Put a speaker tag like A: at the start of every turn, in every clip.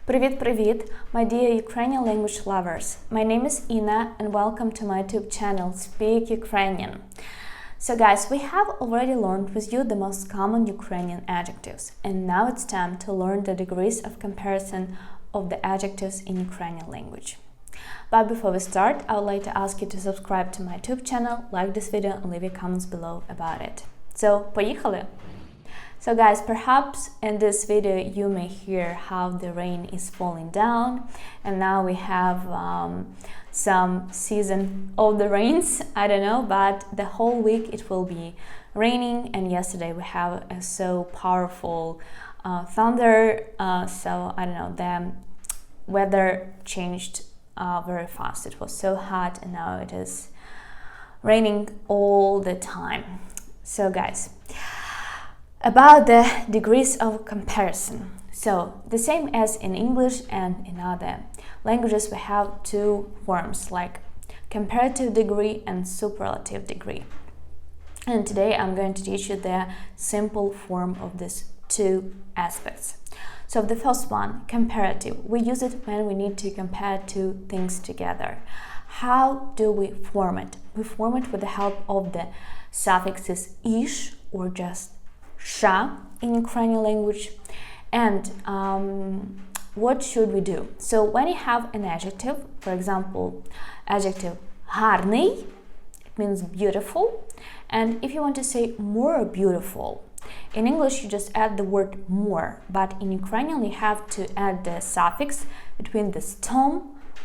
A: Привіт-привіт, my dear Ukrainian language lovers. My name is Ina and welcome to my YouTube channel Speak Ukrainian. So guys, we have already learned with you the most common Ukrainian adjectives, and now it's time to learn the degrees of comparison of the adjectives in Ukrainian language. But before we start, I would like to ask you to subscribe to my YouTube channel, like this video and leave your comments below about it. So, поїхали! So guys, perhaps in this video you may hear how the rain is falling down, and now we have some season of the rains, I don't know, but the whole week it will be raining, and yesterday we have a so powerful thunder, so I don't know, the weather changed very fast. It was so hot and now it is raining all the time. So guys, about the degrees of comparison. So the same as in English and in other languages, we have two forms like comparative degree and superlative degree. And today I'm going to teach you the simple form of these two aspects. So the first one, comparative, we use it when we need to compare two things together. How do we form it? We form it with the help of the suffixes ish or just sha in Ukrainian language. And what should we do? So when you have an adjective, for example, adjective гарний, it means beautiful. And if you want to say more beautiful, in English you just add the word more, but in Ukrainian you have to add the suffix between the stem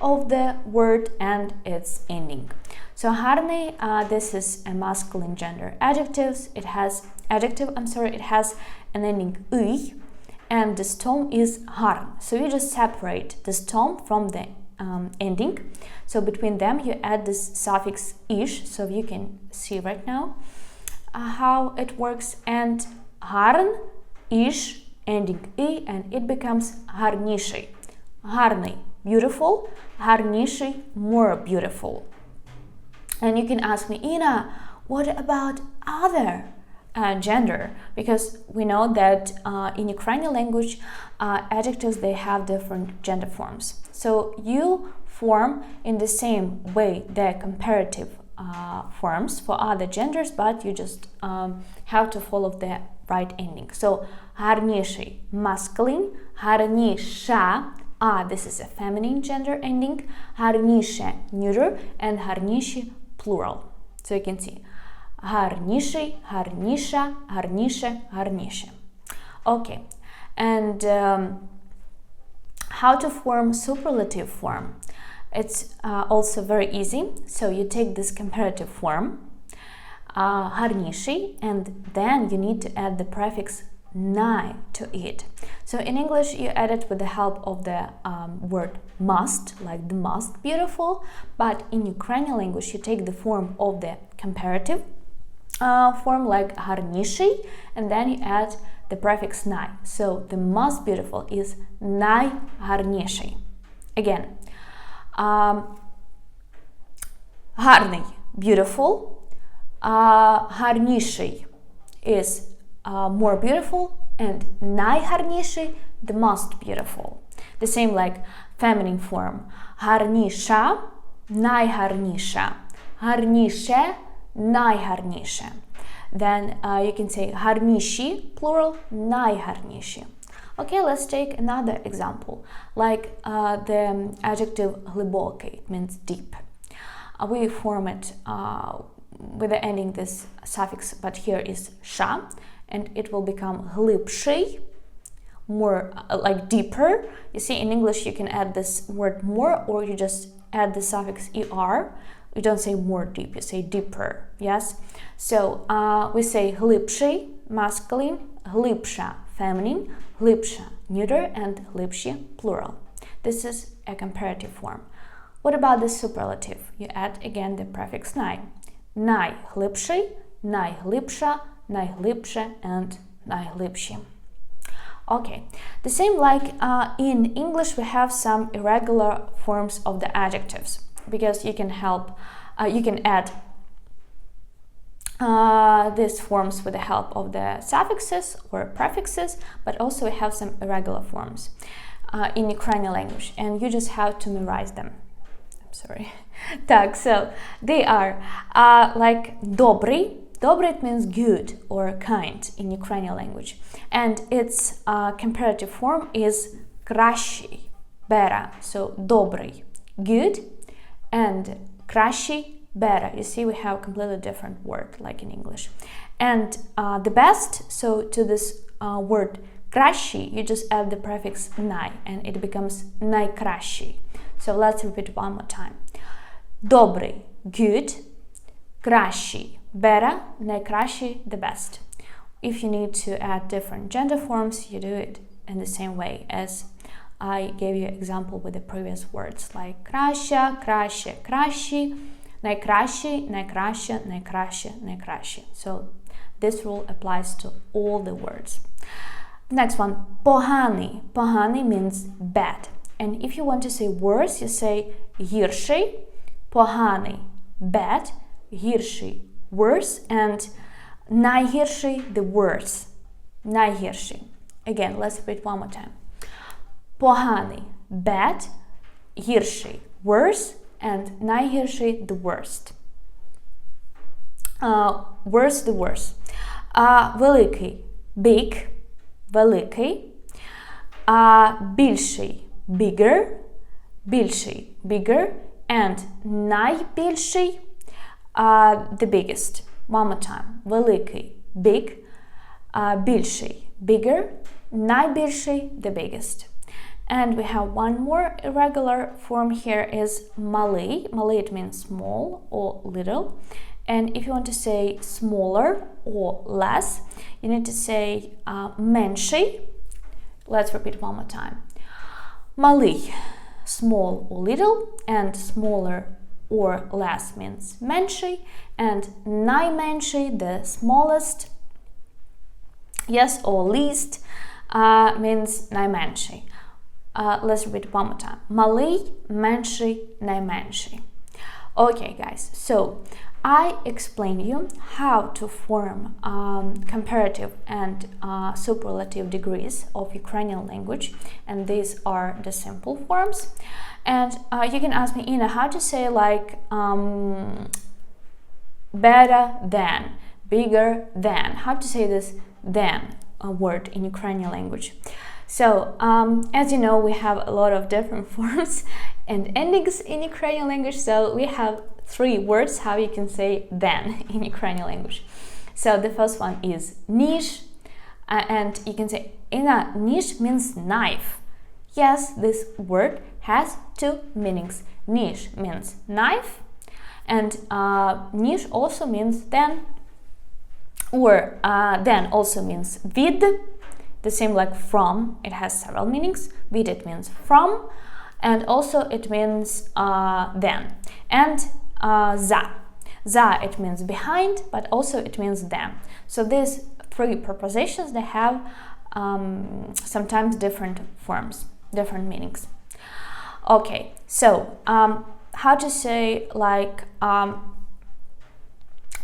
A: of the word and its ending. So гарний, this is a masculine gender adjective. It has an ending y, and the stem is гарн. So you just separate the stem from the ending. So between them you add this suffix ish, so you can see right now how it works. And гарн, ish, ending y, and it becomes гарніший. Гарний, beautiful, гарніший, more beautiful. And you can ask me, Ina, what about other gender? Because we know that in Ukrainian language, adjectives, they have different gender forms. So you form in the same way the comparative forms for other genders, but you just have to follow the right ending. So гарніший, masculine, гарніша, this is a feminine gender ending, гарніше, neuter, and гарніші, plural. So you can see гарніший, гарніша, гарніше, гарніше. Okay, and how to form superlative form? It's also very easy. So you take this comparative form, гарніший, and then you need to add the prefix nigh to it. So in English you add it with the help of the word must, like the most beautiful, but in Ukrainian language you take the form of the comparative form like гарніший, and then you add the prefix nigh. So the most beautiful is найгарніший. Again, гарний, beautiful, гарніший is more beautiful, and найгарніший, the most beautiful. The same like feminine form. Гарніша, найгарніша. Гарніше, найгарніше. Then you can say гарніші, plural, найгарніші. Okay, let's take another example. Like the adjective глибокий, it means deep. We form it with the ending this suffix, but here is sha, and it will become глибший, more like deeper. You see, in English you can add this word more, or you just add the suffix er. You don't say more deep, you say deeper. Yes. So we say глибший, masculine, глибша, feminine, глибша, neuter, and глибші, plural. This is a comparative form. What about the superlative? You add again the prefix nigh. Найглибший, найглибша, найглибше, and найглибші. Okay, the same like in English we have some irregular forms of the adjectives, because you can add these forms with the help of the suffixes or prefixes, but also we have some irregular forms. in Ukrainian language, and you just have to memorize them. I'm sorry. Так, so they are like добрый. Добрый, it means good or kind in Ukrainian language, and its comparative form is кращий, better. So добрый, good, and кращий, better. You see, we have a completely different word like in English. And the best, so to this word кращий, you just add the prefix най, and it becomes найкращий. So let's repeat one more time. Добрый, good, кращий, better, найкращий, the best. If you need to add different gender forms, you do it in the same way as I gave you example with the previous words, like краща, краще, кращий, найкращий, найкраще, найкраще, найкраще. So this rule applies to all the words. The next one, поганий. Поганий means bad. And if you want to say worse, you say гірший, поганий, bad, гірший, worse, and найгірший, the worst. Найгірший. Again, let's repeat one more time. Поганий, bad, гірший, worse, and найгірший, the worst. Worse, the worst. Великий, big, великий. Більший, bigger, більший, bigger, and найбільший, the biggest. One more time. Великий, big, більший, bigger, найбільший, the biggest. And we have one more irregular form here is малий. Малий, it means small or little. And if you want to say smaller or less, you need to say менший. Let's repeat one more time. Малий, small or little, and smaller or less means менший, and найменший, the smallest, yes, or least, means найменший. Let's repeat one more time. Малий, менший, найменший. Okay, guys, so I explained you how to form comparative and superlative degrees of Ukrainian language, and these are the simple forms. And you can ask me, Ina, how to say like better than, bigger than, how to say this than word in Ukrainian language. So, as you know, we have a lot of different forms and endings in Ukrainian language, so we have 3 words how you can say then in Ukrainian language. So the first one is ніж, and you can say Ina, ніж means knife. Yes, this word has 2 meanings. Ніж means knife, and ніж also means then, or then also means від. The same like from, it has several meanings. Від, it means from, and also it means then. And за. За, it means behind, but also it means then. So these 3 prepositions, they have sometimes different forms, different meanings. Okay, so how to say like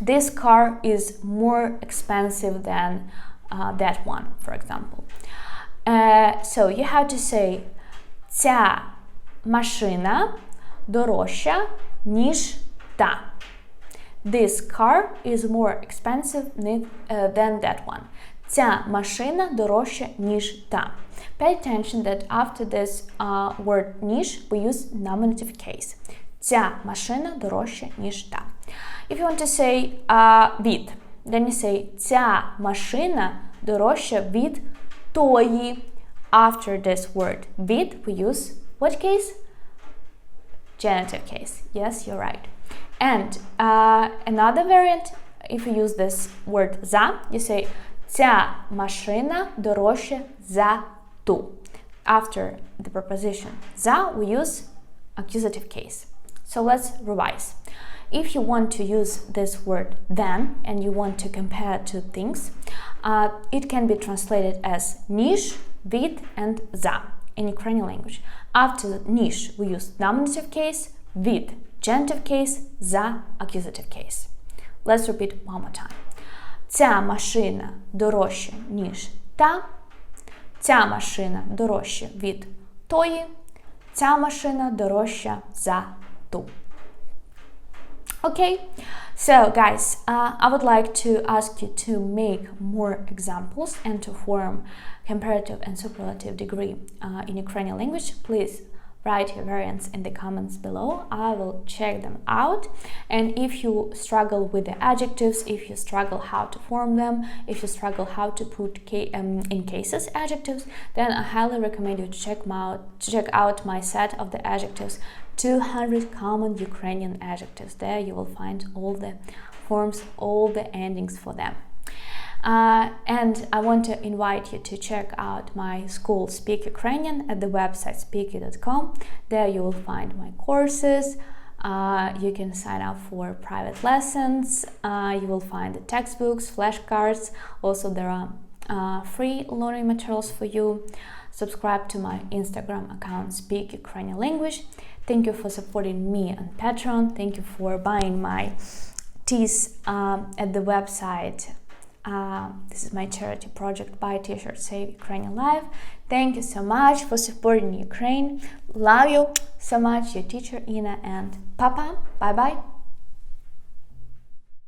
A: this car is more expensive than that one, for example. So you have to say ця машина дорожча, ніж та. This car is more expensive than that one. Ця машина дорожча, ніж та. Pay attention that after this word ніж we use nominative case. Ця машина дорожча, ніж та. If you want to say від, then you say ця машина дорожча від тої. After this word від we use what case? Genitive case. Yes, you're right. And another variant, if you use this word за, you say ця машина дорожча за ту. After the preposition за, we use accusative case. So let's revise. If you want to use this word then and you want to compare 2 things, it can be translated as ніж, від, and за in Ukrainian language. After ніж we use nominative case, від genitive case, за accusative case. Let's repeat one more time. Ця машина дорожча, ніж та. Ця машина дорожча від тої, ця машина дорожча за ту. Okay, so guys, I would like to ask you to make more examples and to form comparative and superlative degree in Ukrainian language. Please write your variants in the comments below. I will check them out. And if you struggle with the adjectives, if you struggle how to form them, if you struggle how to put in cases adjectives, then I highly recommend you to check out my set of the adjectives, 200 common Ukrainian adjectives. There you will find all the forms, all the endings for them. And I want to invite you to check out my school Speak Ukrainian at the website speaky.com. There you will find my courses. You can sign up for private lessons. You will find the textbooks, flashcards. Also, there are free learning materials for you. Subscribe to my Instagram account Speak Ukrainian Language. Thank you for supporting me on Patreon. Thank you for buying my teas at the website. This is my charity project, Buy T-shirt, Save Ukrainian Life. Thank you so much for supporting Ukraine. Love you so much, your teacher Ina and Papa. Bye bye.